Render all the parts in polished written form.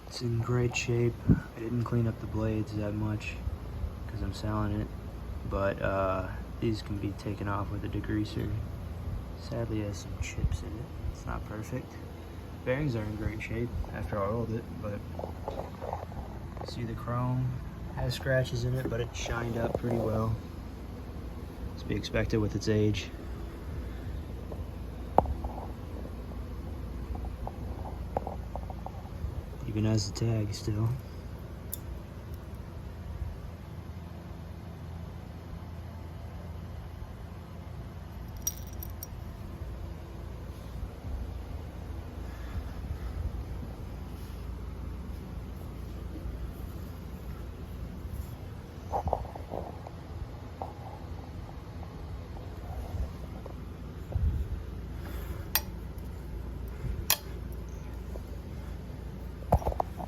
It's in great shape. I didn't clean up the blades that much because I'm selling it, but these can be taken off with a degreaser. Sadly, it has some chips in it. It's not perfect. Bearings are in great shape after I oiled it, but see the chrome has scratches in it, but it shined up pretty well. It's to be expected with its age. Even has the tag still.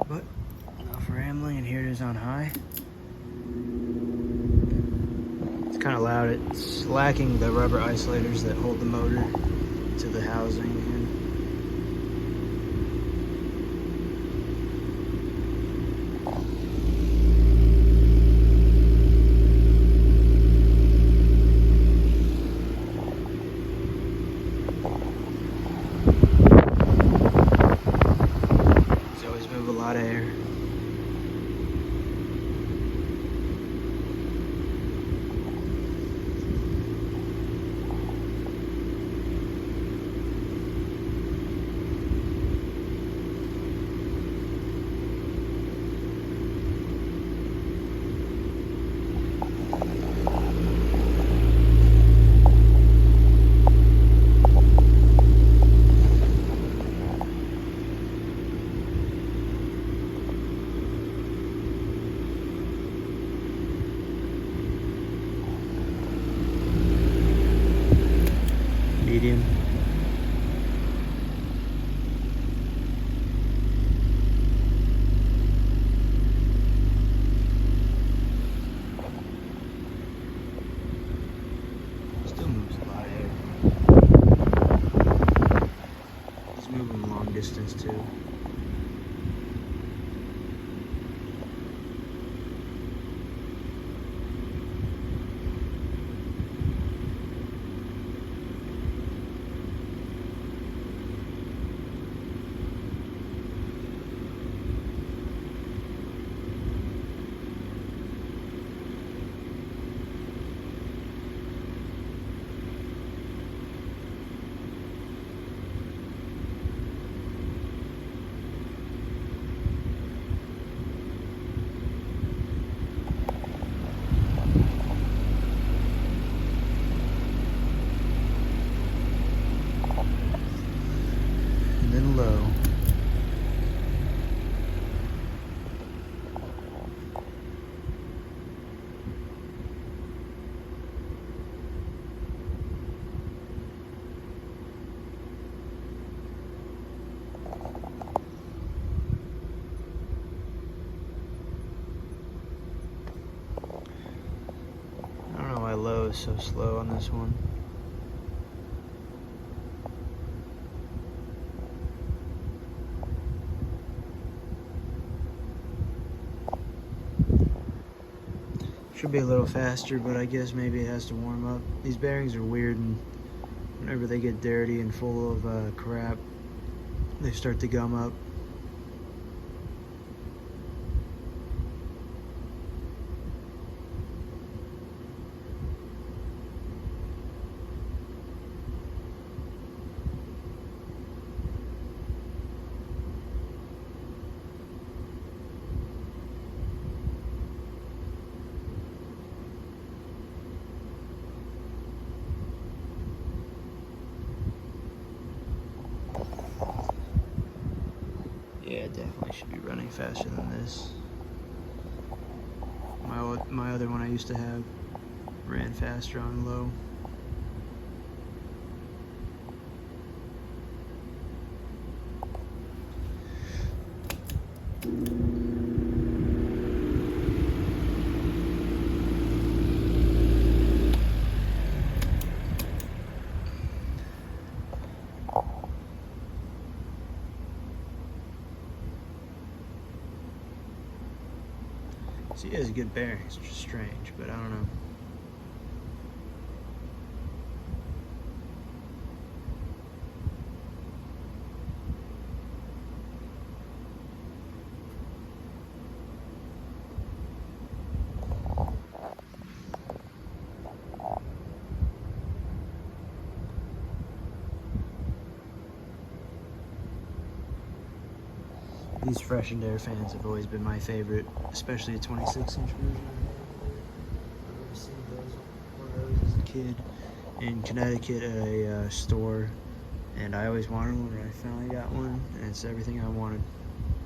But enough rambling, and here it is on high. It's kind of loud. It's lacking the rubber isolators that hold the motor to the housing. These always move a lot of air. Medium. Still moves a lot of air. He's moving long distance too. And then low. I don't know why low is so slow on this one. Should be a little faster, but I guess maybe it has to warm up. These bearings are weird, and whenever they get dirty and full of crap, they start to gum up. Yeah, it definitely should be running faster than this. My other one I used to have ran faster on low. So he has good bearings, which is strange, but I don't know. These Freshnd Aire fans have always been my favorite, especially a 26-inch version. I remember seeing one of those as a kid in Connecticut at a store, and I always wanted one, and I finally got one, and it's everything I wanted.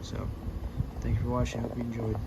So, thank you for watching. I hope you enjoyed.